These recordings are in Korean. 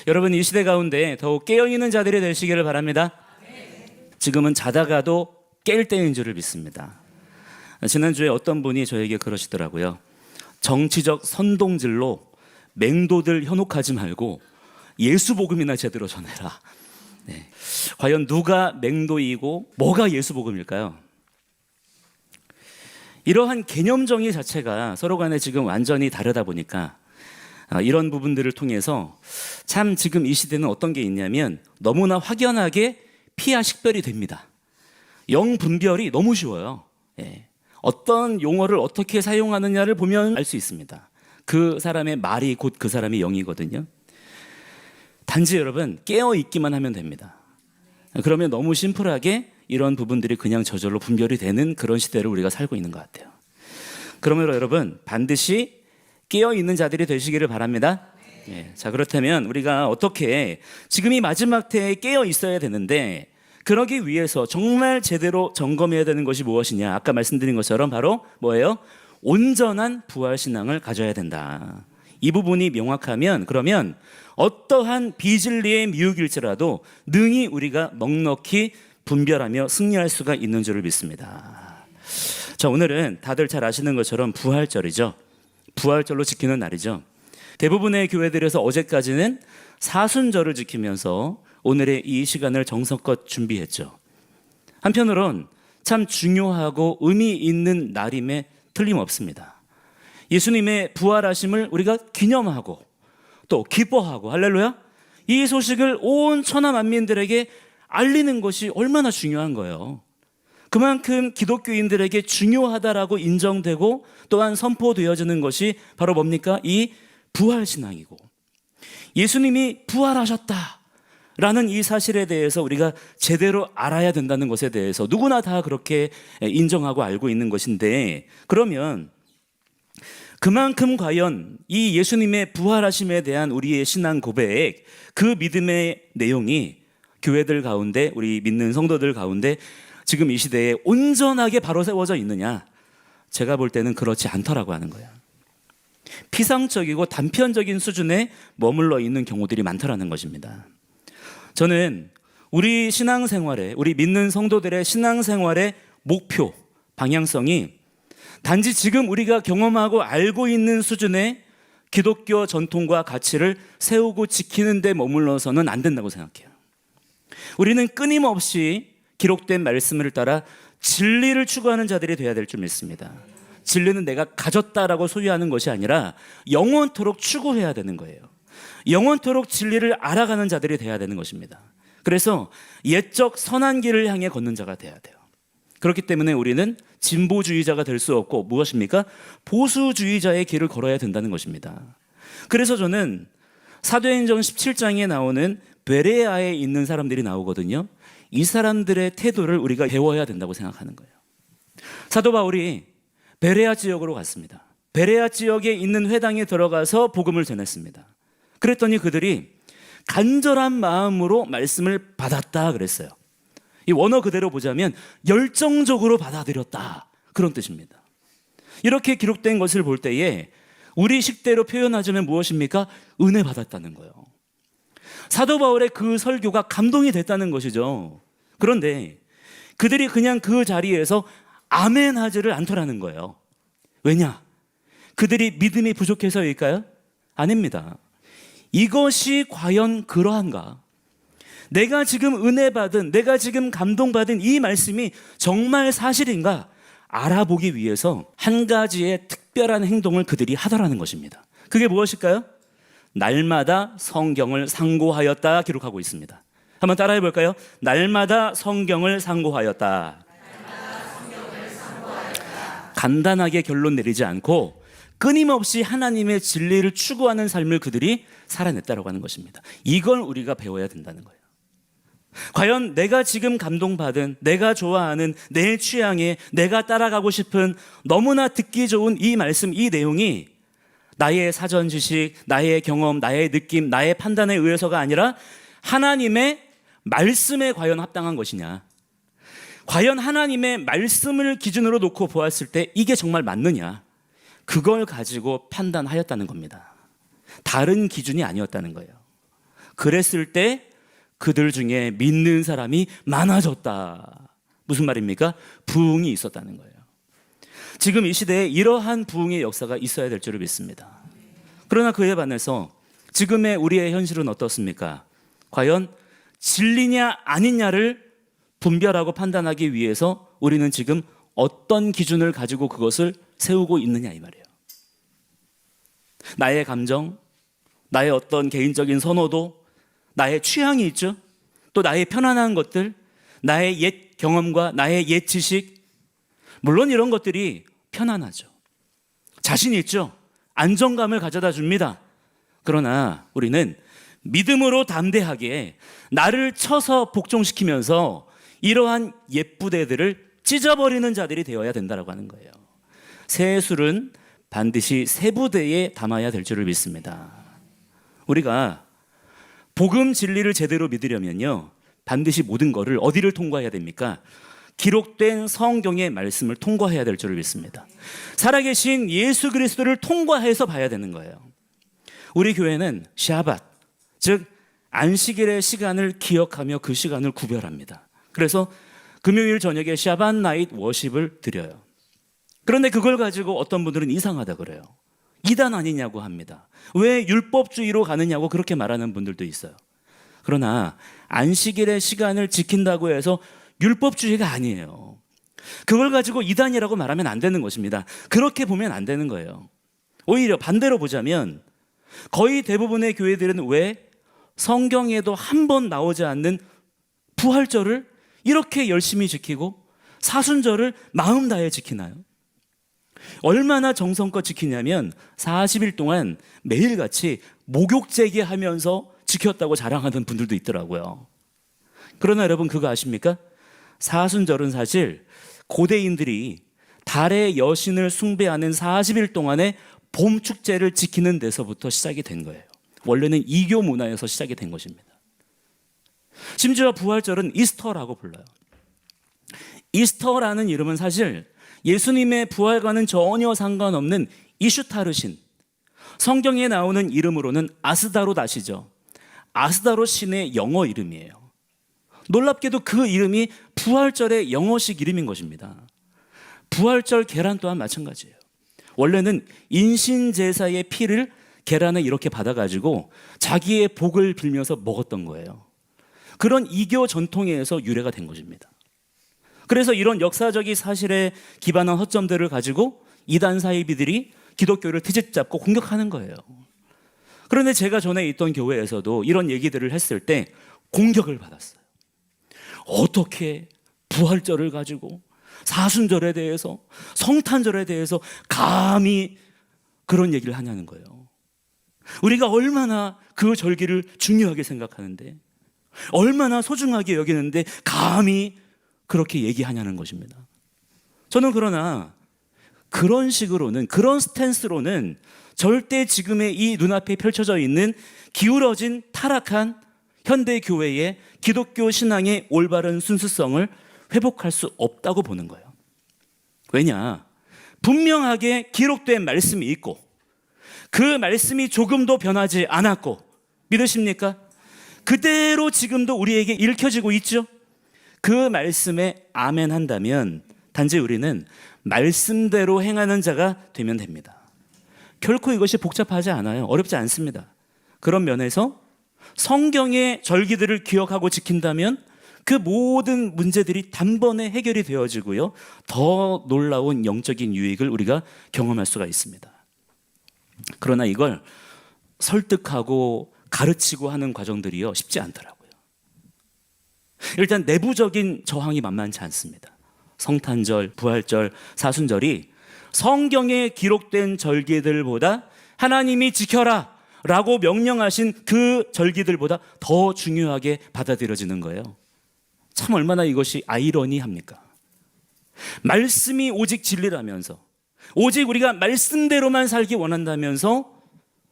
여러분, 이 시대 가운데 더욱 깨어있는 자들이 되시기를 바랍니다. 지금은 자다가도 깰 때인 줄을 믿습니다. 지난주에 어떤 분이 저에게 그러시더라고요. 정치적 선동질로 맹도들 현혹하지 말고 예수 복음이나 제대로 전해라. 네. 과연 누가 맹도이고 뭐가 예수 복음일까요? 이러한 개념 정의 자체가 서로 간에 지금 완전히 다르다 보니까 이런 부분들을 통해서 참 지금 이 시대는 어떤 게 있냐면 너무나 확연하게 피와 식별이 됩니다. 영 분별이 너무 쉬워요. 예. 어떤 용어를 어떻게 사용하느냐를 보면 알 수 있습니다. 그 사람의 말이 곧 그 사람의 영이거든요. 단지 여러분 깨어있기만 하면 됩니다. 그러면 너무 심플하게 이런 부분들이 그냥 저절로 분별이 되는 그런 시대를 우리가 살고 있는 것 같아요. 그러므로 여러분 반드시 깨어있는 자들이 되시기를 바랍니다. 예, 자, 그렇다면 우리가 어떻게 지금 이 마지막 때에 깨어 있어야 되는데 그러기 위해서 정말 제대로 점검해야 되는 것이 무엇이냐? 아까 말씀드린 것처럼 바로 뭐예요? 온전한 부활신앙을 가져야 된다. 이 부분이 명확하면 그러면 어떠한 비진리의 미혹일지라도 능히 우리가 넉넉히 분별하며 승리할 수가 있는 줄을 믿습니다. 자, 오늘은 다들 잘 아시는 것처럼 부활절이죠. 부활절로 지키는 날이죠. 대부분의 교회들에서 어제까지는 사순절을 지키면서 오늘의 이 시간을 정성껏 준비했죠. 한편으론 참 중요하고 의미 있는 날임에 틀림없습니다. 예수님의 부활하심을 우리가 기념하고 또 기뻐하고 할렐루야, 이 소식을 온 천하 만민들에게 알리는 것이 얼마나 중요한 거예요. 그만큼 기독교인들에게 중요하다라고 인정되고 또한 선포되어지는 것이 바로 뭡니까? 이 부활신앙이고 예수님이 부활하셨다라는 이 사실에 대해서 우리가 제대로 알아야 된다는 것에 대해서 누구나 다 그렇게 인정하고 알고 있는 것인데, 그러면 그만큼 과연 이 예수님의 부활하심에 대한 우리의 신앙 고백, 그 믿음의 내용이 교회들 가운데, 우리 믿는 성도들 가운데 지금 이 시대에 온전하게 바로 세워져 있느냐? 제가 볼 때는 그렇지 않더라고 하는 거야. 피상적이고 단편적인 수준에 머물러 있는 경우들이 많더라는 것입니다. 저는 우리 신앙생활에, 우리 믿는 성도들의 신앙생활의 목표, 방향성이 단지 지금 우리가 경험하고 알고 있는 수준의 기독교 전통과 가치를 세우고 지키는 데 머물러서는 안 된다고 생각해요. 우리는 끊임없이 기록된 말씀을 따라 진리를 추구하는 자들이 되어야 될 줄 믿습니다. 진리는 내가 가졌다라고 소유하는 것이 아니라 영원토록 추구해야 되는 거예요. 영원토록 진리를 알아가는 자들이 되어야 되는 것입니다. 그래서 옛적 선한 길을 향해 걷는 자가 되어야 돼요. 그렇기 때문에 우리는 진보주의자가 될 수 없고 무엇입니까? 보수주의자의 길을 걸어야 된다는 것입니다. 그래서 저는 사도행전 17장에 나오는 베레아에 있는 사람들이 나오거든요. 이 사람들의 태도를 우리가 배워야 된다고 생각하는 거예요. 사도 바울이 베레아 지역으로 갔습니다. 베레아 지역에 있는 회당에 들어가서 복음을 전했습니다. 그랬더니 그들이 간절한 마음으로 말씀을 받았다 그랬어요. 이 원어 그대로 보자면 열정적으로 받아들였다, 그런 뜻입니다. 이렇게 기록된 것을 볼 때에 우리 식대로 표현하자면 무엇입니까? 은혜 받았다는 거예요. 사도 바울의 그 설교가 감동이 됐다는 것이죠. 그런데 그들이 그냥 그 자리에서 아멘 하지를 않더라는 거예요. 왜냐? 그들이 믿음이 부족해서일까요? 아닙니다. 이것이 과연 그러한가? 내가 지금 은혜 받은, 내가 지금 감동받은 이 말씀이 정말 사실인가? 알아보기 위해서 한 가지의 특별한 행동을 그들이 하더라는 것입니다. 그게 무엇일까요? 날마다 성경을 상고하였다 기록하고 있습니다. 한번 따라해 볼까요? 날마다 성경을 상고하였다. 간단하게 결론 내리지 않고 끊임없이 하나님의 진리를 추구하는 삶을 그들이 살아냈다고 하는 것입니다. 이걸 우리가 배워야 된다는 거예요. 과연 내가 지금 감동받은, 내가 좋아하는, 내 취향에 내가 따라가고 싶은 너무나 듣기 좋은 이 말씀, 이 내용이 나의 사전 지식, 나의 경험, 나의 느낌, 나의 판단에 의해서가 아니라 하나님의 말씀에 과연 합당한 것이냐? 과연 하나님의 말씀을 기준으로 놓고 보았을 때 이게 정말 맞느냐? 그걸 가지고 판단하였다는 겁니다. 다른 기준이 아니었다는 거예요. 그랬을 때 그들 중에 믿는 사람이 많아졌다. 무슨 말입니까? 부흥이 있었다는 거예요. 지금 이 시대에 이러한 부흥의 역사가 있어야 될 줄을 믿습니다. 그러나 그에 반해서 지금의 우리의 현실은 어떻습니까? 과연 진리냐 아니냐를 분별하고 판단하기 위해서 우리는 지금 어떤 기준을 가지고 그것을 세우고 있느냐 이 말이에요. 나의 감정, 나의 어떤 개인적인 선호도, 나의 취향이 있죠. 또 나의 편안한 것들, 나의 옛 경험과 나의 옛 지식, 물론 이런 것들이 편안하죠. 자신 있죠. 안정감을 가져다 줍니다. 그러나 우리는 믿음으로 담대하게 나를 쳐서 복종시키면서 이러한 옛부대들을 찢어버리는 자들이 되어야 된다고 하는 거예요. 새 술은 반드시 새 부대에 담아야 될 줄을 믿습니다. 우리가 복음 진리를 제대로 믿으려면요, 반드시 모든 것을 어디를 통과해야 됩니까? 기록된 성경의 말씀을 통과해야 될 줄을 믿습니다. 살아계신 예수 그리스도를 통과해서 봐야 되는 거예요. 우리 교회는 샤밧, 즉 안식일의 시간을 기억하며 그 시간을 구별합니다. 그래서 금요일 저녁에 샤밧 나잇 워십을 드려요. 그런데 그걸 가지고 어떤 분들은 이상하다 그래요. 이단 아니냐고 합니다. 왜 율법주의로 가느냐고 그렇게 말하는 분들도 있어요. 그러나 안식일의 시간을 지킨다고 해서 율법주의가 아니에요. 그걸 가지고 이단이라고 말하면 안 되는 것입니다. 그렇게 보면 안 되는 거예요. 오히려 반대로 보자면 거의 대부분의 교회들은 왜 성경에도 한 번 나오지 않는 부활절을 이렇게 열심히 지키고 사순절을 마음 다해 지키나요? 얼마나 정성껏 지키냐면 40일 동안 매일같이 목욕제기 하면서 지켰다고 자랑하는 분들도 있더라고요. 그러나 여러분 그거 아십니까? 사순절은 사실 고대인들이 달의 여신을 숭배하는 40일 동안의 봄 축제를 지키는 데서부터 시작이 된 거예요. 원래는 이교 문화에서 시작이 된 것입니다. 심지어 부활절은 이스터라고 불러요. 이스터라는 이름은 사실 예수님의 부활과는 전혀 상관없는 이슈타르신, 성경에 나오는 이름으로는 아스다롯 아스다롯 신의 영어 이름이에요. 놀랍게도 그 이름이 부활절의 영어식 이름인 것입니다. 부활절 계란 또한 마찬가지예요. 원래는 인신제사의 피를 계란에 이렇게 받아가지고 자기의 복을 빌면서 먹었던 거예요. 그런 이교 전통에서 유래가 된 것입니다. 그래서 이런 역사적인 사실에 기반한 허점들을 가지고 이단 사이비들이 기독교를 트집잡고 공격하는 거예요. 그런데 제가 전에 있던 교회에서도 이런 얘기들을 했을 때 공격을 받았어요. 어떻게 부활절을 가지고 사순절에 대해서, 성탄절에 대해서 감히 그런 얘기를 하냐는 거예요. 우리가 얼마나 그 절기를 중요하게 생각하는데, 얼마나 소중하게 여기는데 감히 그렇게 얘기하냐는 것입니다. 저는 그러나 그런 식으로는, 그런 스탠스로는 절대 지금의 이 눈앞에 펼쳐져 있는 기울어진 타락한 현대 교회의 기독교 신앙의 올바른 순수성을 회복할 수 없다고 보는 거예요. 왜냐? 분명하게 기록된 말씀이 있고 그 말씀이 조금도 변하지 않았고, 믿으십니까? 그대로 지금도 우리에게 읽혀지고 있죠. 그 말씀에 아멘 한다면 단지 우리는 말씀대로 행하는 자가 되면 됩니다. 결코 이것이 복잡하지 않아요. 어렵지 않습니다. 그런 면에서 성경의 절기들을 기억하고 지킨다면 그 모든 문제들이 단번에 해결이 되어지고요, 더 놀라운 영적인 유익을 우리가 경험할 수가 있습니다. 그러나 이걸 설득하고 가르치고 하는 과정들이요, 쉽지 않더라고요. 일단 내부적인 저항이 만만치 않습니다. 성탄절, 부활절, 사순절이 성경에 기록된 절기들보다 하나님이 지켜라 라고 명령하신 그 절기들보다 더 중요하게 받아들여지는 거예요. 참 얼마나 이것이 아이러니합니까? 말씀이 오직 진리라면서, 오직 우리가 말씀대로만 살기 원한다면서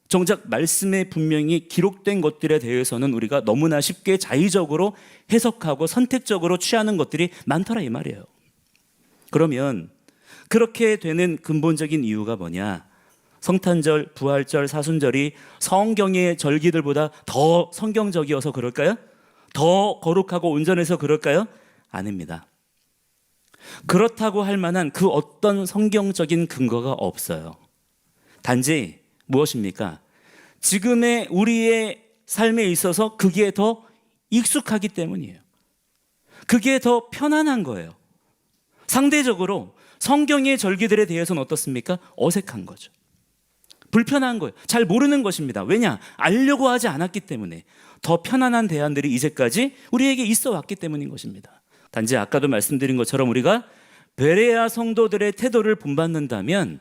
정작 말씀에 분명히 기록된 것들에 대해서는 우리가 너무나 쉽게 자의적으로 해석하고 선택적으로 취하는 것들이 많더라 이 말이에요. 그러면 그렇게 되는 근본적인 이유가 뭐냐? 성탄절, 부활절, 사순절이 성경의 절기들보다 더 성경적이어서 그럴까요? 더 거룩하고 온전해서 그럴까요? 아닙니다. 그렇다고 할 만한 그 어떤 성경적인 근거가 없어요. 단지 무엇입니까? 지금의 우리의 삶에 있어서 그게 더 익숙하기 때문이에요. 그게 더 편안한 거예요. 상대적으로 성경의 절기들에 대해서는 어떻습니까? 어색한 거죠. 불편한 거예요. 잘 모르는 것입니다. 왜냐? 알려고 하지 않았기 때문에. 더 편안한 대안들이 이제까지 우리에게 있어 왔기 때문인 것입니다. 단지 아까도 말씀드린 것처럼 우리가 베레아 성도들의 태도를 본받는다면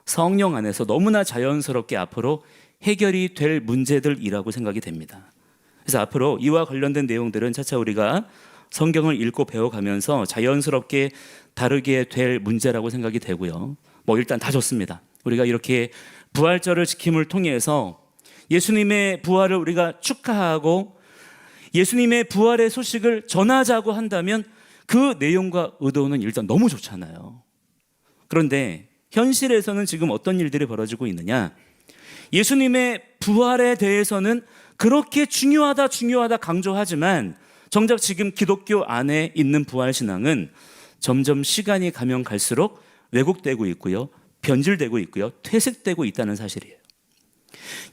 성령 안에서 너무나 자연스럽게 앞으로 해결이 될 문제들이라고 생각이 됩니다. 그래서 앞으로 이와 관련된 내용들은 차차 우리가 성경을 읽고 배워가면서 자연스럽게 다루게 될 문제라고 생각이 되고요. 일단 다 좋습니다. 우리가 이렇게 부활절을 지킴을 통해서 예수님의 부활을 우리가 축하하고 예수님의 부활의 소식을 전하자고 한다면 그 내용과 의도는 일단 너무 좋잖아요. 그런데 현실에서는 지금 어떤 일들이 벌어지고 있느냐? 예수님의 부활에 대해서는 그렇게 중요하다 강조하지만 정작 지금 기독교 안에 있는 부활신앙은 점점 시간이 가면 갈수록 왜곡되고 있고요, 변질되고 있고요, 퇴색되고 있다는 사실이에요.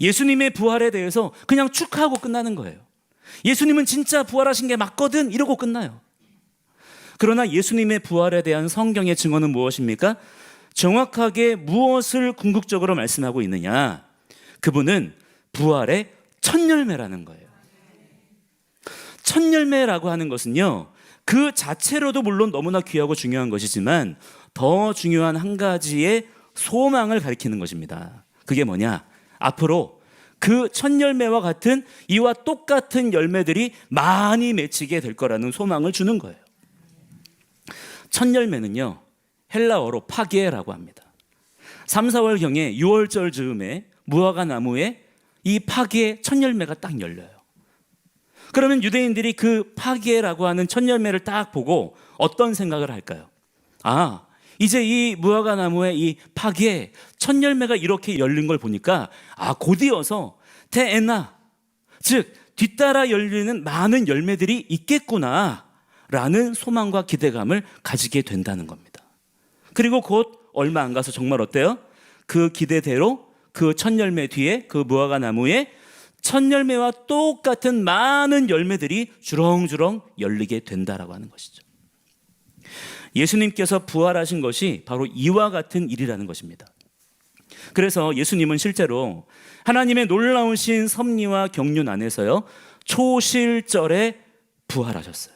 예수님의 부활에 대해서 그냥 축하하고 끝나는 거예요. 예수님은 진짜 부활하신 게 맞거든 이러고 끝나요. 그러나 예수님의 부활에 대한 성경의 증언은 무엇입니까? 정확하게 무엇을 궁극적으로 말씀하고 있느냐? 그분은 부활의 첫 열매라는 거예요. 첫 열매라고 하는 것은요, 그 자체로도 물론 너무나 귀하고 중요한 것이지만 더 중요한 한 가지의 소망을 가리키는 것입니다. 그게 뭐냐? 앞으로 그 첫 열매와 같은 이와 똑같은 열매들이 많이 맺히게 될 거라는 소망을 주는 거예요. 첫 열매는요, 헬라어로 파게라고 합니다. 3, 4월경에 6월절 즈음에 무화과 나무에 이 파게의 첫 열매가 딱 열려요. 그러면 유대인들이 그 파게라고 하는 첫 열매를 딱 보고 어떤 생각을 할까요? 아, 이제 이 무화과 나무의 이 파게 첫 열매가 이렇게 열린 걸 보니까 곧이어서 테에나, 즉 뒤따라 열리는 많은 열매들이 있겠구나 라는 소망과 기대감을 가지게 된다는 겁니다. 그리고 곧 얼마 안 가서 정말 어때요? 그 기대대로 그 첫 열매 뒤에 그 무화과 나무에 첫 열매와 똑같은 많은 열매들이 주렁주렁 열리게 된다라고 하는 것이죠. 예수님께서 부활하신 것이 바로 이와 같은 일이라는 것입니다. 그래서 예수님은 실제로 하나님의 놀라우신 섭리와 경륜 안에서요, 초실절에 부활하셨어요.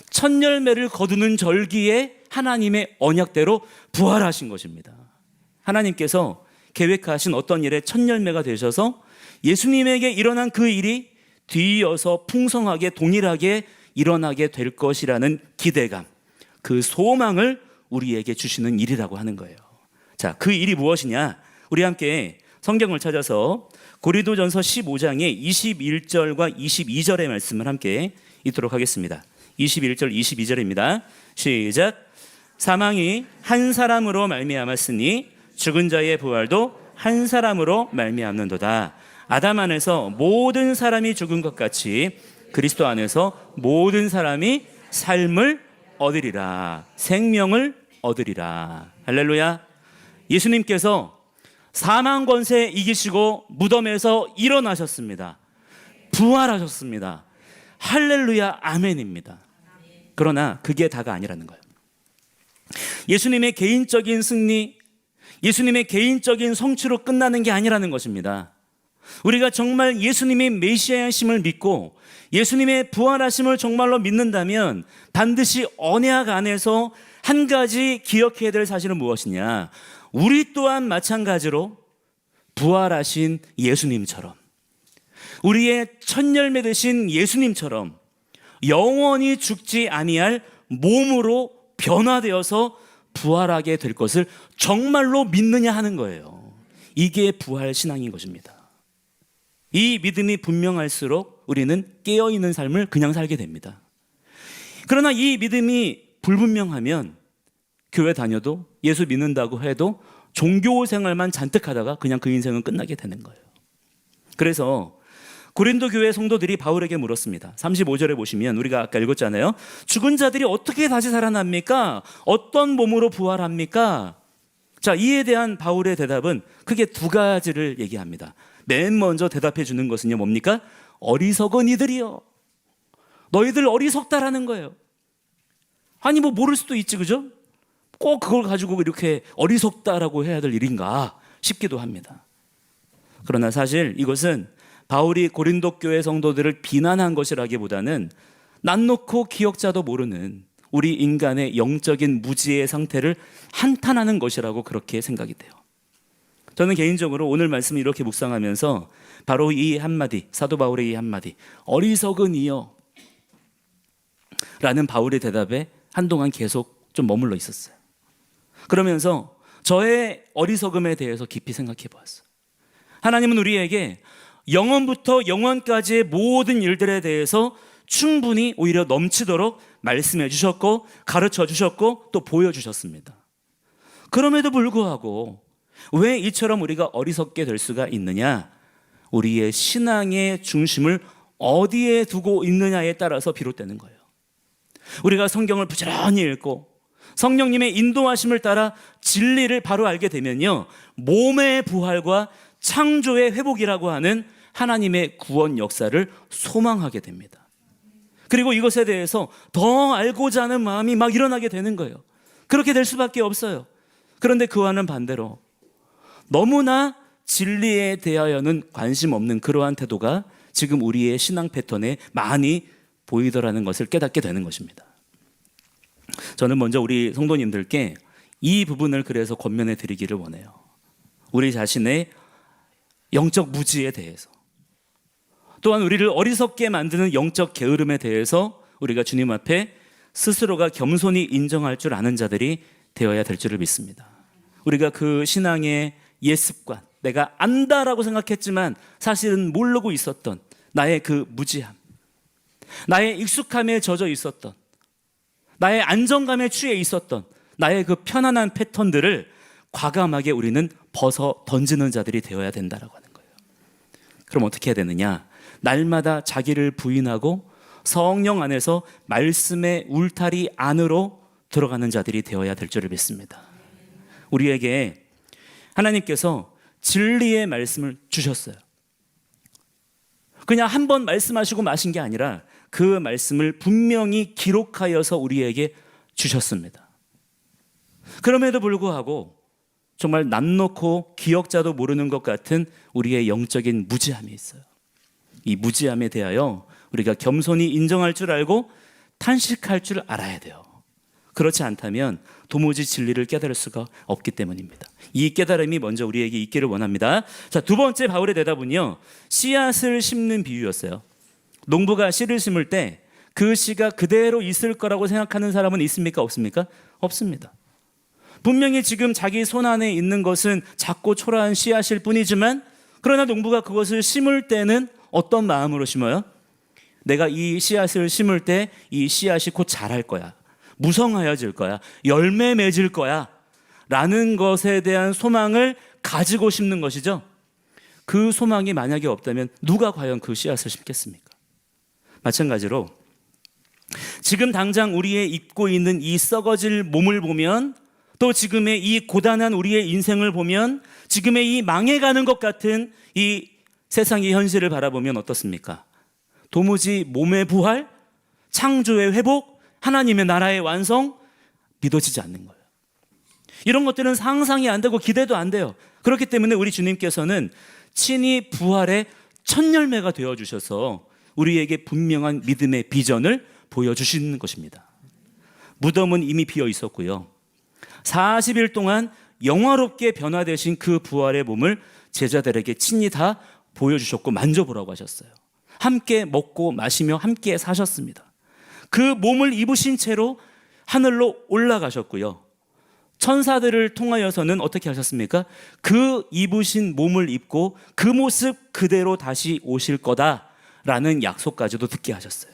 첫 열매를 거두는 절기에 하나님의 언약대로 부활하신 것입니다. 하나님께서 계획하신 어떤 일의 첫 열매가 되셔서 예수님에게 일어난 그 일이 뒤이어서 풍성하게 동일하게 일어나게 될 것이라는 기대감, 그 소망을 우리에게 주시는 일이라고 하는 거예요. 자, 그 일이 무엇이냐? 우리 함께 성경을 찾아서 고린도전서 15장의 21절과 22절의 말씀을 함께 읽도록 하겠습니다. 21절 22절입니다. 시작. 사망이 한 사람으로 말미암았으니 죽은 자의 부활도 한 사람으로 말미암는도다. 아담 안에서 모든 사람이 죽은 것 같이 그리스도 안에서 모든 사람이 삶을 얻으리라. 생명을 얻으리라. 할렐루야. 예수님께서 사망 권세 이기시고 무덤에서 일어나셨습니다. 부활하셨습니다. 할렐루야, 아멘입니다. 그러나 그게 다가 아니라는 거예요. 예수님의 개인적인 승리, 예수님의 개인적인 성취로 끝나는 게 아니라는 것입니다. 우리가 정말 예수님의 메시아심을 믿고 예수님의 부활하심을 정말로 믿는다면 반드시 언약 안에서 한 가지 기억해야 될 사실은 무엇이냐? 우리 또한 마찬가지로 부활하신 예수님처럼, 우리의 첫 열매 되신 예수님처럼 영원히 죽지 아니할 몸으로 변화되어서 부활하게 될 것을 정말로 믿느냐 하는 거예요. 이게 부활 신앙인 것입니다. 이 믿음이 분명할수록 우리는 깨어있는 삶을 그냥 살게 됩니다. 그러나 이 믿음이 불분명하면 교회 다녀도 예수 믿는다고 해도 종교 생활만 잔뜩 하다가 그냥 그 인생은 끝나게 되는 거예요. 그래서 고린도 교회 성도들이 바울에게 물었습니다. 35절에 보시면 우리가 아까 읽었잖아요. 죽은 자들이 어떻게 다시 살아납니까? 어떤 몸으로 부활합니까? 자, 이에 대한 바울의 대답은 크게 두 가지를 얘기합니다. 맨 먼저 대답해 주는 것은요, 뭡니까? 어리석은 이들이요. 너희들 어리석다라는 거예요. 아니 뭐 모를 수도 있지, 그죠? 꼭 그걸 가지고 이렇게 어리석다라고 해야 될 일인가 싶기도 합니다. 그러나 사실 이것은 바울이 고린도 교회 성도들을 비난한 것이라기보다는 난 놓고 기억자도 모르는 우리 인간의 영적인 무지의 상태를 한탄하는 것이라고 그렇게 생각이 돼요. 저는 개인적으로 오늘 말씀을 이렇게 묵상하면서 바로 이 한마디, 사도 바울의 이 한마디, 어리석은 이여 라는 바울의 대답에 한동안 계속 좀 머물러 있었어요. 그러면서 저의 어리석음에 대해서 깊이 생각해 보았어요. 하나님은 우리에게 영원부터 영원까지의 모든 일들에 대해서 충분히 오히려 넘치도록 말씀해 주셨고 가르쳐 주셨고 또 보여주셨습니다. 그럼에도 불구하고 왜 이처럼 우리가 어리석게 될 수가 있느냐? 우리의 신앙의 중심을 어디에 두고 있느냐에 따라서 비롯되는 거예요. 우리가 성경을 부지런히 읽고 성령님의 인도하심을 따라 진리를 바로 알게 되면요, 몸의 부활과 창조의 회복이라고 하는 하나님의 구원 역사를 소망하게 됩니다. 그리고 이것에 대해서 더 알고자 하는 마음이 막 일어나게 되는 거예요. 그렇게 될 수밖에 없어요. 그런데 그와는 반대로 너무나 진리에 대하여는 관심 없는 그러한 태도가 지금 우리의 신앙 패턴에 많이 보이더라는 것을 깨닫게 되는 것입니다. 저는 먼저 우리 성도님들께 이 부분을 그래서 권면해 드리기를 원해요. 우리 자신의 영적 무지에 대해서, 또한 우리를 어리석게 만드는 영적 게으름에 대해서 우리가 주님 앞에 스스로가 겸손히 인정할 줄 아는 자들이 되어야 될 줄을 믿습니다. 우리가 그 신앙의 옛습관, 내가 안다라고 생각했지만 사실은 모르고 있었던 나의 그 무지함, 나의 익숙함에 젖어 있었던, 나의 안정감에 취해 있었던 나의 그 편안한 패턴들을 과감하게 우리는 벗어 던지는 자들이 되어야 된다라고 하는 거예요. 그럼 어떻게 해야 되느냐? 날마다 자기를 부인하고 성령 안에서 말씀의 울타리 안으로 들어가는 자들이 되어야 될 줄을 믿습니다. 우리에게 하나님께서 진리의 말씀을 주셨어요. 그냥 한 번 말씀하시고 마신 게 아니라 그 말씀을 분명히 기록하여서 우리에게 주셨습니다. 그럼에도 불구하고 정말 남 놓고 기억자도 모르는 것 같은 우리의 영적인 무지함이 있어요. 이 무지함에 대하여 우리가 겸손히 인정할 줄 알고 탄식할 줄 알아야 돼요. 그렇지 않다면 도무지 진리를 깨달을 수가 없기 때문입니다. 이 깨달음이 먼저 우리에게 있기를 원합니다. 자, 두 번째 바울의 대답은요, 씨앗을 심는 비유였어요. 농부가 씨를 심을 때 그 씨가 그대로 있을 거라고 생각하는 사람은 있습니까? 없습니까? 없습니다. 분명히 지금 자기 손 안에 있는 것은 작고 초라한 씨앗일 뿐이지만, 그러나 농부가 그것을 심을 때는 어떤 마음으로 심어요? 내가 이 씨앗을 심을 때 이 씨앗이 곧 자랄 거야, 무성하여질 거야, 열매 맺을 거야 라는 것에 대한 소망을 가지고 심는 것이죠. 그 소망이 만약에 없다면 누가 과연 그 씨앗을 심겠습니까? 마찬가지로 지금 당장 우리의 입고 있는 이 썩어질 몸을 보면, 또 지금의 이 고단한 우리의 인생을 보면, 지금의 이 망해가는 것 같은 이 세상의 현실을 바라보면 어떻습니까? 도무지 몸의 부활, 창조의 회복, 하나님의 나라의 완성 믿어지지 않는 거예요. 이런 것들은 상상이 안 되고 기대도 안 돼요. 그렇기 때문에 우리 주님께서는 친히 부활의 첫 열매가 되어주셔서 우리에게 분명한 믿음의 비전을 보여주시는 것입니다. 무덤은 이미 비어 있었고요, 40일 동안 영화롭게 변화되신 그 부활의 몸을 제자들에게 친히 다 보여주셨고 만져보라고 하셨어요. 함께 먹고 마시며 함께 사셨습니다. 그 몸을 입으신 채로 하늘로 올라가셨고요, 천사들을 통하여서는 어떻게 하셨습니까? 그 입으신 몸을 입고 그 모습 그대로 다시 오실 거다라는 약속까지도 듣게 하셨어요.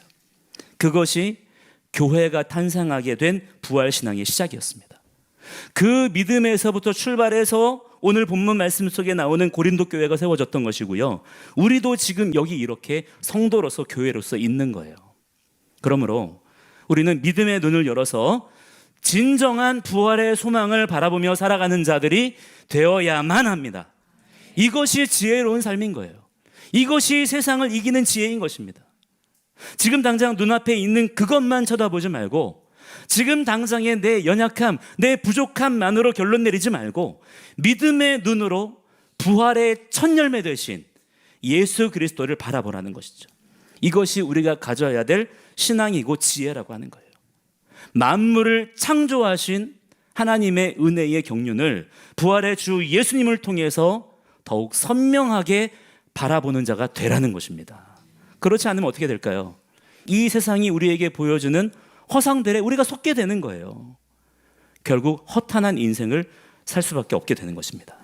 그것이 교회가 탄생하게 된 부활신앙의 시작이었습니다. 그 믿음에서부터 출발해서 오늘 본문 말씀 속에 나오는 고린도 교회가 세워졌던 것이고요. 우리도 지금 여기 이렇게 성도로서 교회로서 있는 거예요. 그러므로 우리는 믿음의 눈을 열어서 진정한 부활의 소망을 바라보며 살아가는 자들이 되어야만 합니다. 이것이 지혜로운 삶인 거예요. 이것이 세상을 이기는 지혜인 것입니다. 지금 당장 눈앞에 있는 그것만 쳐다보지 말고, 지금 당장의 내 연약함, 내 부족함만으로 결론 내리지 말고 믿음의 눈으로 부활의 첫 열매 되신 예수 그리스도를 바라보라는 것이죠. 이것이 우리가 가져야 될 신앙이고 지혜라고 하는 거예요. 만물을 창조하신 하나님의 은혜의 경륜을 부활의 주 예수님을 통해서 더욱 선명하게 바라보는 자가 되라는 것입니다. 그렇지 않으면 어떻게 될까요? 이 세상이 우리에게 보여주는 허상들에 우리가 속게 되는 거예요. 결국 허탄한 인생을 살 수밖에 없게 되는 것입니다.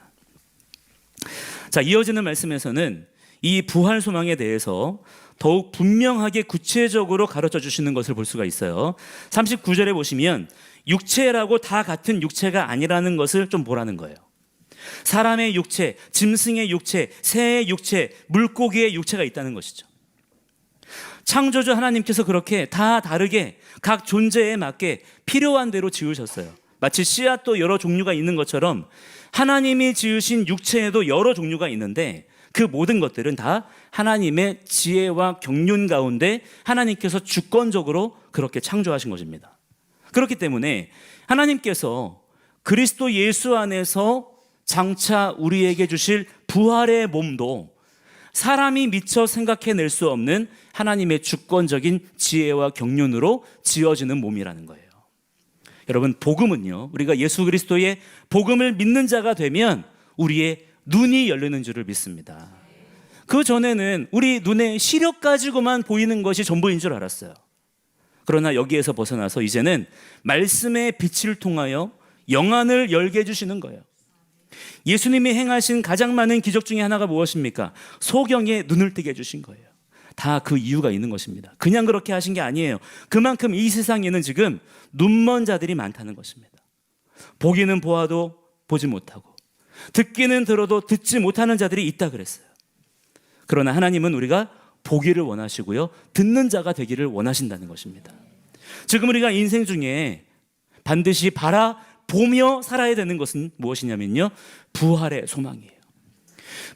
자, 이어지는 말씀에서는 이 부활 소망에 대해서 더욱 분명하게 구체적으로 가르쳐 주시는 것을 볼 수가 있어요. 39절에 보시면 육체라고 다 같은 육체가 아니라는 것을 좀 보라는 거예요. 사람의 육체, 짐승의 육체, 새의 육체, 물고기의 육체가 있다는 것이죠. 창조주 하나님께서 그렇게 다 다르게 각 존재에 맞게 필요한 대로 지으셨어요. 마치 씨앗도 여러 종류가 있는 것처럼 하나님이 지으신 육체에도 여러 종류가 있는데 그 모든 것들은 다 하나님의 지혜와 경륜 가운데 하나님께서 주권적으로 그렇게 창조하신 것입니다. 그렇기 때문에 하나님께서 그리스도 예수 안에서 장차 우리에게 주실 부활의 몸도 사람이 미처 생각해낼 수 없는 하나님의 주권적인 지혜와 경륜으로 지어지는 몸이라는 거예요. 여러분, 복음은요, 우리가 예수 그리스도의 복음을 믿는 자가 되면 우리의 눈이 열리는 줄을 믿습니다. 그 전에는 우리 눈에 시력 가지고만 보이는 것이 전부인 줄 알았어요. 그러나 여기에서 벗어나서 이제는 말씀의 빛을 통하여 영안을 열게 해주시는 거예요. 예수님이 행하신 가장 많은 기적 중에 하나가 무엇입니까? 소경의 눈을 뜨게 해주신 거예요. 다 그 이유가 있는 것입니다. 그냥 그렇게 하신 게 아니에요. 그만큼 이 세상에는 지금 눈먼 자들이 많다는 것입니다. 보기는 보아도 보지 못하고 듣기는 들어도 듣지 못하는 자들이 있다 그랬어요. 그러나 하나님은 우리가 보기를 원하시고요, 듣는 자가 되기를 원하신다는 것입니다. 지금 우리가 인생 중에 반드시 바라보며 살아야 되는 것은 무엇이냐면요, 부활의 소망이에요.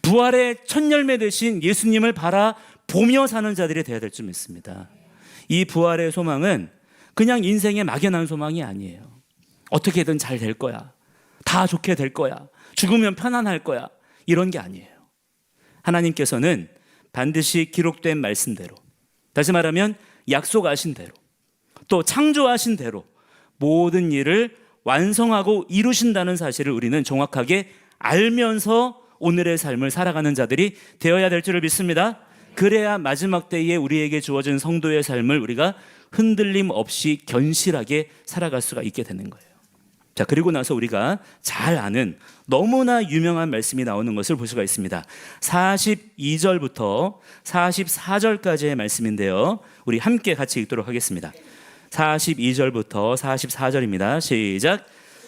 부활의 첫 열매 되신 예수님을 바라보며 사는 자들이 되어야 될 줄 믿습니다. 이 부활의 소망은 그냥 인생의 막연한 소망이 아니에요. 어떻게든 잘 될 거야, 다 좋게 될 거야, 죽으면 편안할 거야, 이런 게 아니에요. 하나님께서는 반드시 기록된 말씀대로, 다시 말하면 약속하신 대로, 또 창조하신 대로 모든 일을 완성하고 이루신다는 사실을 우리는 정확하게 알면서 오늘의 삶을 살아가는 자들이 되어야 될 줄을 믿습니다. 그래야 마지막 때에 우리에게 주어진 성도의 삶을 우리가 흔들림 없이 견실하게 살아갈 수가 있게 되는 거예요. 자, 그리고 나서 우리가 잘 아는 너무나 유명한 말씀이 나오는 것을 볼 수가 있습니다. 42절부터 44절까지의 말씀인데요, 우리 함께 같이 읽도록 하겠습니다. 42절부터 44절입니다. 시작.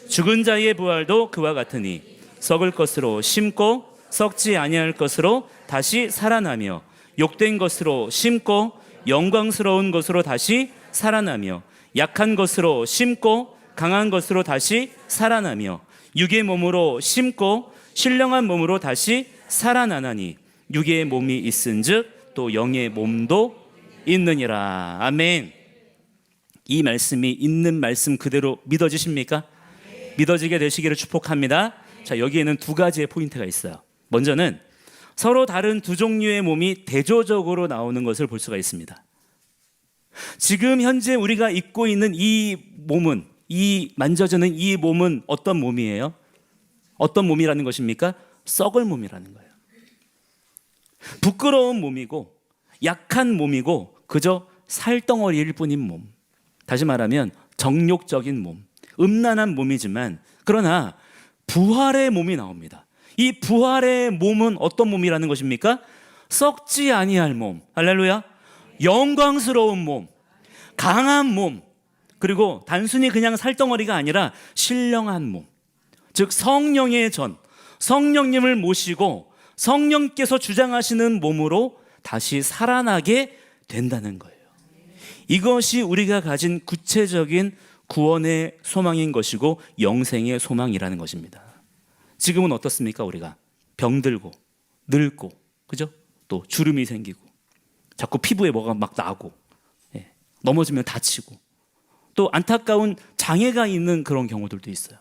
죽은 자의 부활도 그와 같으니 썩을 것으로 심고 썩지 아니할 것으로 다시 살아나며, 욕된 것으로 심고 영광스러운 것으로 다시 살아나며, 약한 것으로 심고 강한 것으로 다시 살아나며, 육의 몸으로 심고 신령한 몸으로 다시 살아나나니 육의 몸이 있은즉 또 영의 몸도 있느니라. 아멘. 이 말씀이 있는 말씀 그대로 믿어지십니까? 믿어지게 되시기를 축복합니다. 자, 여기에는 두 가지의 포인트가 있어요. 먼저는 서로 다른 두 종류의 몸이 대조적으로 나오는 것을 볼 수가 있습니다. 지금 현재 우리가 입고 있는 이 몸은, 이 만져지는 이 몸은 어떤 몸이에요? 어떤 몸이라는 것입니까? 썩을 몸이라는 거예요. 부끄러운 몸이고 약한 몸이고 그저 살덩어리일 뿐인 몸. 다시 말하면 정욕적인 몸, 음란한 몸이지만, 그러나 부활의 몸이 나옵니다. 이 부활의 몸은 어떤 몸이라는 것입니까? 썩지 아니할 몸, 할렐루야. 영광스러운 몸, 강한 몸, 그리고 단순히 그냥 살덩어리가 아니라 신령한 몸, 즉 성령의 전, 성령님을 모시고 성령께서 주장하시는 몸으로 다시 살아나게 된다는 거예요. 이것이 우리가 가진 구체적인 구원의 소망인 것이고 영생의 소망이라는 것입니다. 지금은 어떻습니까? 우리가 병들고 늙고, 그죠? 또 주름이 생기고 자꾸 피부에 뭐가 막 나고, 넘어지면 다치고, 또 안타까운 장애가 있는 그런 경우들도 있어요.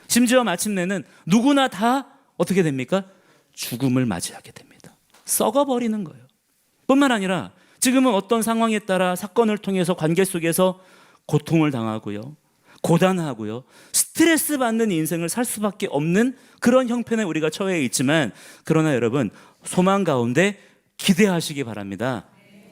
심지어 마침내는 누구나 다 어떻게 됩니까? 죽음을 맞이하게 됩니다. 썩어버리는 거예요. 뿐만 아니라 지금은 어떤 상황에 따라 사건을 통해서 관계 속에서 고통을 당하고요, 고단하고요, 스트레스 받는 인생을 살 수밖에 없는 그런 형편에 우리가 처해 있지만, 그러나 여러분 소망 가운데 기대하시기 바랍니다.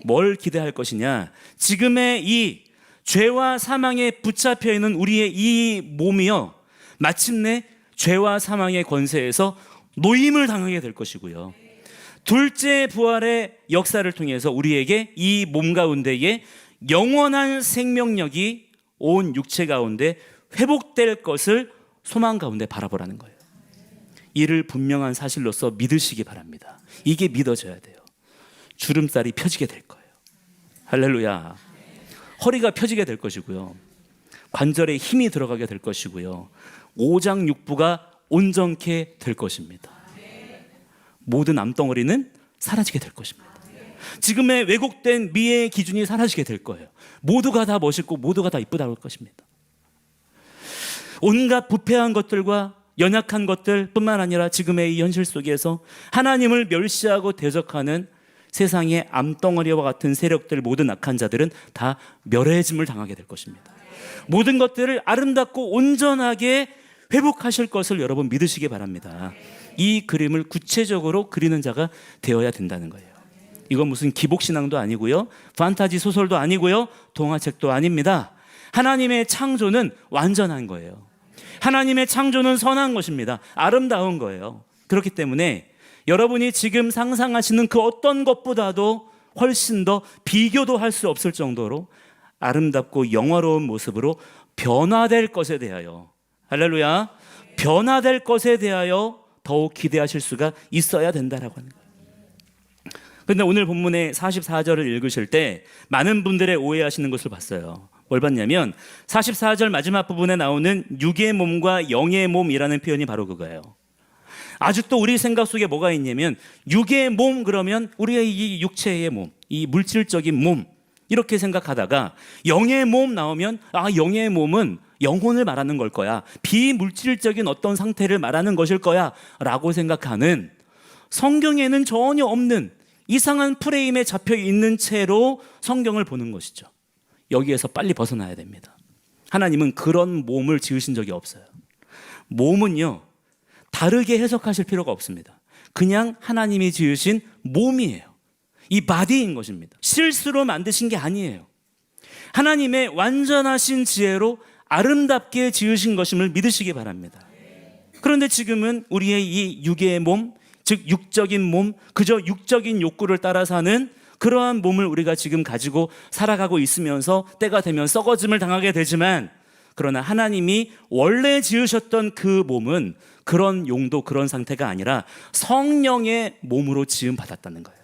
뭘 기대할 것이냐? 지금의 이 죄와 사망에 붙잡혀 있는 우리의 이 몸이요, 마침내 죄와 사망의 권세에서 노임을 당하게 될 것이고요, 둘째 부활의 역사를 통해서 우리에게 이 몸 가운데에 영원한 생명력이 온 육체 가운데 회복될 것을 소망 가운데 바라보라는 거예요. 이를 분명한 사실로서 믿으시기 바랍니다. 이게 믿어져야 돼요. 주름살이 펴지게 될 거예요. 할렐루야. 허리가 펴지게 될 것이고요, 관절에 힘이 들어가게 될 것이고요, 오장육부가 온전케 될 것입니다. 모든 암덩어리는 사라지게 될 것입니다. 지금의 왜곡된 미의 기준이 사라지게 될 거예요. 모두가 다 멋있고 모두가 다 이쁘다고 할 것입니다. 온갖 부패한 것들과 연약한 것들 뿐만 아니라 지금의 이 현실 속에서 하나님을 멸시하고 대적하는 세상의 암덩어리와 같은 세력들, 모든 악한 자들은 다 멸해짐을 당하게 될 것입니다. 모든 것들을 아름답고 온전하게 회복하실 것을 여러분 믿으시기 바랍니다. 이 그림을 구체적으로 그리는 자가 되어야 된다는 거예요. 이건 무슨 기복신앙도 아니고요, 판타지 소설도 아니고요, 동화책도 아닙니다. 하나님의 창조는 완전한 거예요. 하나님의 창조는 선한 것입니다. 아름다운 거예요. 그렇기 때문에 여러분이 지금 상상하시는 그 어떤 것보다도 훨씬 더 비교도 할 수 없을 정도로 아름답고 영화로운 모습으로 변화될 것에 대하여, 할렐루야, 변화될 것에 대하여 더욱 기대하실 수가 있어야 된다라고 하는 거예요. 그런데 오늘 본문의 44절을 읽으실 때 많은 분들의 오해하시는 것을 봤어요. 뭘 봤냐면 44절 마지막 부분에 나오는 육의 몸과 영의 몸이라는 표현이 바로 그거예요. 아직도 우리 생각 속에 뭐가 있냐면, 육의 몸 그러면 우리의 이 육체의 몸, 이 물질적인 몸, 이렇게 생각하다가 영의 몸 나오면 영의 몸은 영혼을 말하는 걸 거야, 비물질적인 어떤 상태를 말하는 것일 거야 라고 생각하는, 성경에는 전혀 없는 이상한 프레임에 잡혀 있는 채로 성경을 보는 것이죠. 여기에서 빨리 벗어나야 됩니다. 하나님은 그런 몸을 지으신 적이 없어요. 몸은요, 다르게 해석하실 필요가 없습니다. 그냥 하나님이 지으신 몸이에요. 이 바디인 것입니다. 실수로 만드신 게 아니에요. 하나님의 완전하신 지혜로 아름답게 지으신 것임을 믿으시기 바랍니다. 그런데 지금은 우리의 이 육의 몸, 즉 육적인 몸, 그저 육적인 욕구를 따라 사는 그러한 몸을 우리가 지금 가지고 살아가고 있으면서 때가 되면 썩어짐을 당하게 되지만, 그러나 하나님이 원래 지으셨던 그 몸은 그런 용도, 그런 상태가 아니라 성령의 몸으로 지음 받았다는 거예요.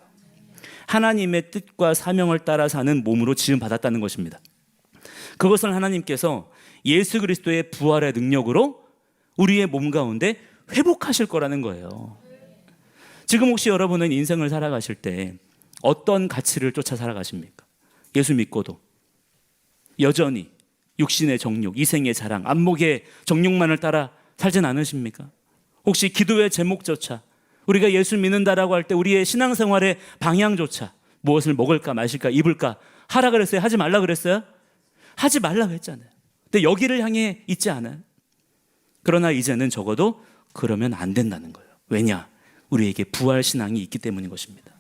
하나님의 뜻과 사명을 따라 사는 몸으로 지음 받았다는 것입니다. 그것을 하나님께서 예수 그리스도의 부활의 능력으로 우리의 몸 가운데 회복하실 거라는 거예요. 지금 혹시 여러분은 인생을 살아가실 때 어떤 가치를 쫓아 살아가십니까? 예수 믿고도 여전히 육신의 정욕, 이생의 자랑, 안목의 정욕만을 따라 살진 않으십니까? 혹시 기도의 제목조차, 우리가 예수 믿는다라고 할 때 우리의 신앙생활의 방향조차 무엇을 먹을까 마실까 입을까 하라 그랬어요? 하지 말라 그랬어요? 하지 말라고 했잖아요. 근데 여기를 향해 있지 않아요? 그러나 이제는 적어도 그러면 안 된다는 거예요. 왜냐? 우리에게 부활 신앙이 있기 때문인 것입니다.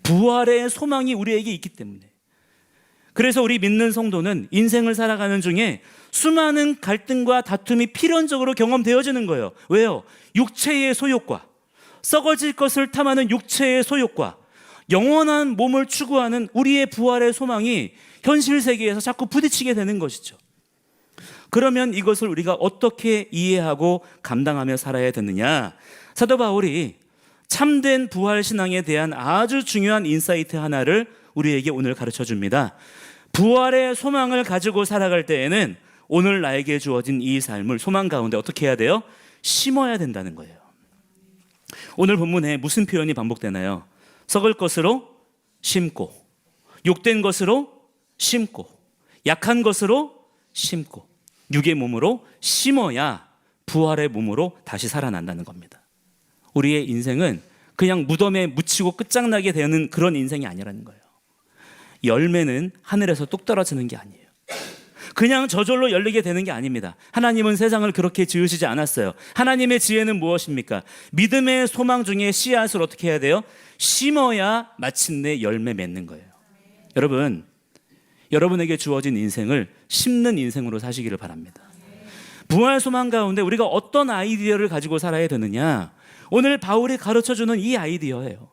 부활의 소망이 우리에게 있기 때문에. 그래서 우리 믿는 성도는 인생을 살아가는 중에 수많은 갈등과 다툼이 필연적으로 경험되어지는 거예요. 왜요? 육체의 소욕과, 썩어질 것을 탐하는 육체의 소욕과 영원한 몸을 추구하는 우리의 부활의 소망이 현실 세계에서 자꾸 부딪히게 되는 것이죠. 그러면 이것을 우리가 어떻게 이해하고 감당하며 살아야 되느냐? 사도 바울이 참된 부활 신앙에 대한 아주 중요한 인사이트 하나를 우리에게 오늘 가르쳐 줍니다. 부활의 소망을 가지고 살아갈 때에는 오늘 나에게 주어진 이 삶을 소망 가운데 어떻게 해야 돼요? 심어야 된다는 거예요. 오늘 본문에 무슨 표현이 반복되나요? 썩을 것으로 심고, 욕된 것으로 심고, 약한 것으로 심고, 육의 몸으로 심어야 부활의 몸으로 다시 살아난다는 겁니다. 우리의 인생은 그냥 무덤에 묻히고 끝장나게 되는 그런 인생이 아니라는 거예요. 열매는 하늘에서 뚝 떨어지는 게 아니에요. 그냥 저절로 열리게 되는 게 아닙니다. 하나님은 세상을 그렇게 지으시지 않았어요. 하나님의 지혜는 무엇입니까? 믿음의 소망 중에 씨앗을 어떻게 해야 돼요? 심어야 마침내 열매 맺는 거예요. 여러분, 여러분에게 주어진 인생을 심는 인생으로 사시기를 바랍니다. 부활 소망 가운데 우리가 어떤 아이디어를 가지고 살아야 되느냐? 오늘 바울이 가르쳐주는 이 아이디어예요.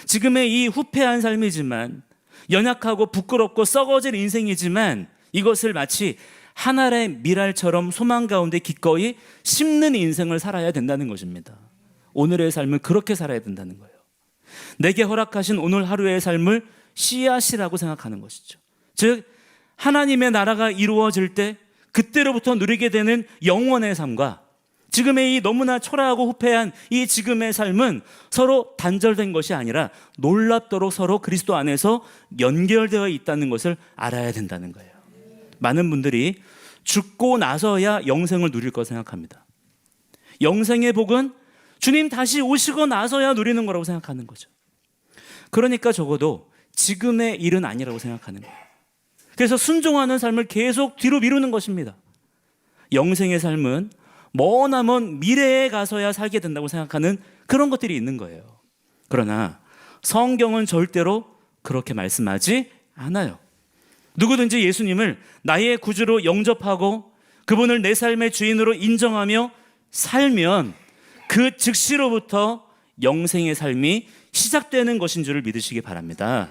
지금의 이 후패한 삶이지만, 연약하고 부끄럽고 썩어질 인생이지만, 이것을 마치 하늘의 미랄처럼 소망 가운데 기꺼이 심는 인생을 살아야 된다는 것입니다. 오늘의 삶을 그렇게 살아야 된다는 거예요. 내게 허락하신 오늘 하루의 삶을 씨앗이라고 생각하는 것이죠. 즉, 하나님의 나라가 이루어질 때 그때로부터 누리게 되는 영원의 삶과 지금의 이 너무나 초라하고 후패한 이 지금의 삶은 서로 단절된 것이 아니라 놀랍도록 서로 그리스도 안에서 연결되어 있다는 것을 알아야 된다는 거예요. 많은 분들이 죽고 나서야 영생을 누릴 거 생각합니다. 영생의 복은 주님 다시 오시고 나서야 누리는 거라고 생각하는 거죠. 그러니까 적어도 지금의 일은 아니라고 생각하는 거예요. 그래서 순종하는 삶을 계속 뒤로 미루는 것입니다. 영생의 삶은 머나먼 미래에 가서야 살게 된다고 생각하는 그런 것들이 있는 거예요. 그러나 성경은 절대로 그렇게 말씀하지 않아요. 누구든지 예수님을 나의 구주로 영접하고 그분을 내 삶의 주인으로 인정하며 살면 그 즉시로부터 영생의 삶이 시작되는 것인 줄을 믿으시기 바랍니다.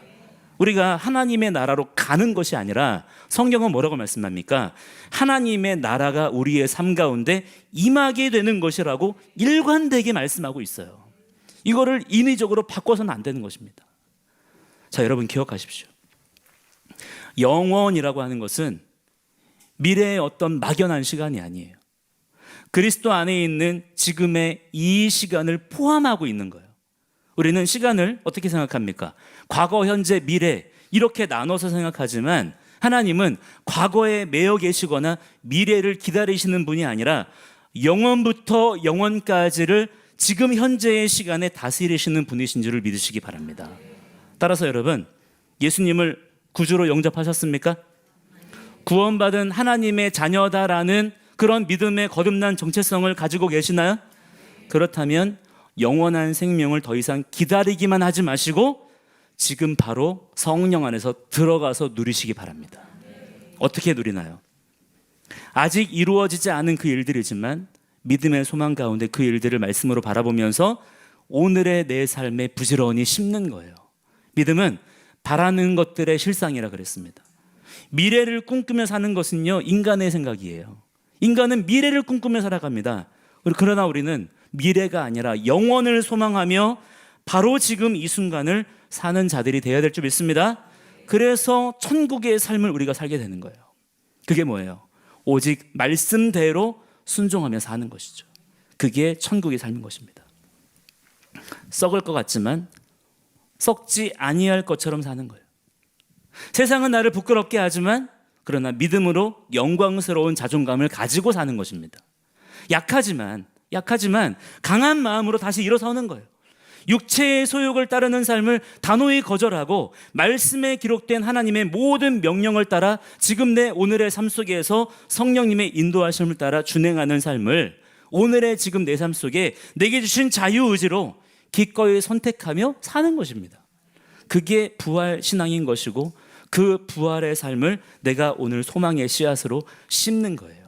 우리가 하나님의 나라로 가는 것이 아니라 성경은 뭐라고 말씀합니까? 하나님의 나라가 우리의 삶 가운데 임하게 되는 것이라고 일관되게 말씀하고 있어요. 이거를 인위적으로 바꿔서는 안 되는 것입니다. 자, 여러분 기억하십시오. 영원이라고 하는 것은 미래의 어떤 막연한 시간이 아니에요. 그리스도 안에 있는 지금의 이 시간을 포함하고 있는 거예요. 우리는 시간을 어떻게 생각합니까? 과거, 현재, 미래 이렇게 나눠서 생각하지만 하나님은 과거에 매여 계시거나 미래를 기다리시는 분이 아니라 영원부터 영원까지를 지금 현재의 시간에 다스리시는 분이신 줄을 믿으시기 바랍니다. 따라서 여러분, 예수님을 구주로 영접하셨습니까? 구원받은 하나님의 자녀다라는 그런 믿음의 거듭난 정체성을 가지고 계시나요? 그렇다면 영원한 생명을 더 이상 기다리기만 하지 마시고 지금 바로 성령 안에서 들어가서 누리시기 바랍니다. 어떻게 누리나요? 아직 이루어지지 않은 그 일들이지만 믿음의 소망 가운데 그 일들을 말씀으로 바라보면서 오늘의 내 삶에 부지런히 심는 거예요. 믿음은 바라는 것들의 실상이라 그랬습니다. 미래를 꿈꾸며 사는 것은요, 인간의 생각이에요. 인간은 미래를 꿈꾸며 살아갑니다. 그러나 우리는 미래가 아니라 영원을 소망하며 바로 지금 이 순간을 사는 자들이 되어야 될 줄 믿습니다. 그래서 천국의 삶을 우리가 살게 되는 거예요. 그게 뭐예요? 오직 말씀대로 순종하며 사는 것이죠. 그게 천국의 삶인 것입니다. 썩을 것 같지만 썩지 아니할 것처럼 사는 거예요. 세상은 나를 부끄럽게 하지만 그러나 믿음으로 영광스러운 자존감을 가지고 사는 것입니다. 약하지만 강한 마음으로 다시 일어서는 거예요. 육체의 소욕을 따르는 삶을 단호히 거절하고 말씀에 기록된 하나님의 모든 명령을 따라 지금 내 오늘의 삶 속에서 성령님의 인도하심을 따라 준행하는 삶을 오늘의 지금 내 삶 속에 내게 주신 자유의지로 기꺼이 선택하며 사는 것입니다. 그게 부활 신앙인 것이고 그 부활의 삶을 내가 오늘 소망의 씨앗으로 심는 거예요.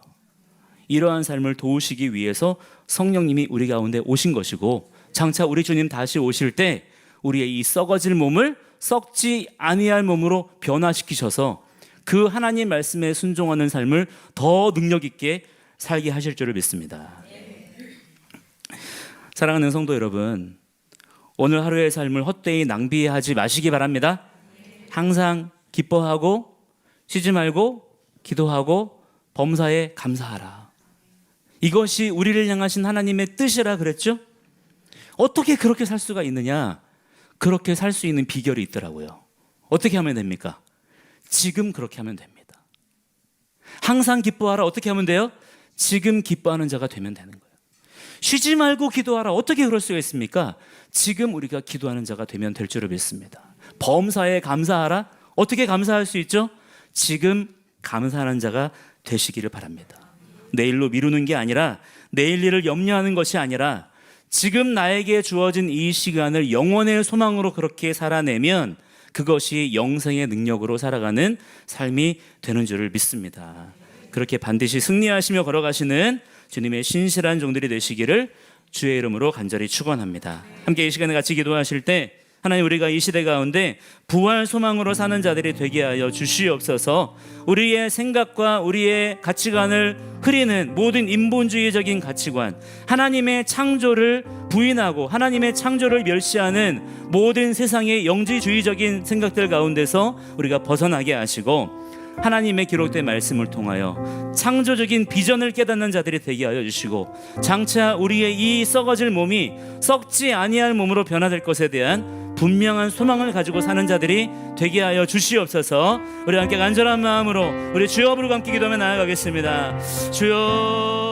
이러한 삶을 도우시기 위해서 성령님이 우리 가운데 오신 것이고 장차 우리 주님 다시 오실 때 우리의 이 썩어질 몸을 썩지 아니할 몸으로 변화시키셔서 그 하나님 말씀에 순종하는 삶을 더 능력 있게 살게 하실 줄을 믿습니다. 사랑하는 성도 여러분, 오늘 하루의 삶을 헛되이 낭비하지 마시기 바랍니다. 항상 기뻐하고 쉬지 말고 기도하고 범사에 감사하라. 이것이 우리를 향하신 하나님의 뜻이라 그랬죠? 어떻게 그렇게 살 수가 있느냐? 그렇게 살 수 있는 비결이 있더라고요. 어떻게 하면 됩니까? 지금 그렇게 하면 됩니다. 항상 기뻐하라. 어떻게 하면 돼요? 지금 기뻐하는 자가 되면 되는 거예요. 쉬지 말고 기도하라. 어떻게 그럴 수가 있습니까? 지금 우리가 기도하는 자가 되면 될 줄을 믿습니다. 범사에 감사하라. 어떻게 감사할 수 있죠? 지금 감사하는 자가 되시기를 바랍니다. 내일로 미루는 게 아니라, 내일 일을 염려하는 것이 아니라, 지금 나에게 주어진 이 시간을 영원의 소망으로 그렇게 살아내면 그것이 영생의 능력으로 살아가는 삶이 되는 줄을 믿습니다. 그렇게 반드시 승리하시며 걸어가시는 주님의 신실한 종들이 되시기를 주의 이름으로 간절히 축원합니다. 함께 이 시간에 같이 기도하실 때 하나님, 우리가 이 시대 가운데 부활 소망으로 사는 자들이 되게 하여 주시옵소서. 우리의 생각과 우리의 가치관을 흐리는 모든 인본주의적인 가치관, 하나님의 창조를 부인하고 하나님의 창조를 멸시하는 모든 세상의 영지주의적인 생각들 가운데서 우리가 벗어나게 하시고, 하나님의 기록된 말씀을 통하여 창조적인 비전을 깨닫는 자들이 되게 하여 주시고, 장차 우리의 이 썩어질 몸이 썩지 아니할 몸으로 변화될 것에 대한 분명한 소망을 가지고 사는 자들이 되게 하여 주시옵소서. 우리 함께 간절한 마음으로 우리 주여 부르고 함께 기도하며 나아가겠습니다. 주여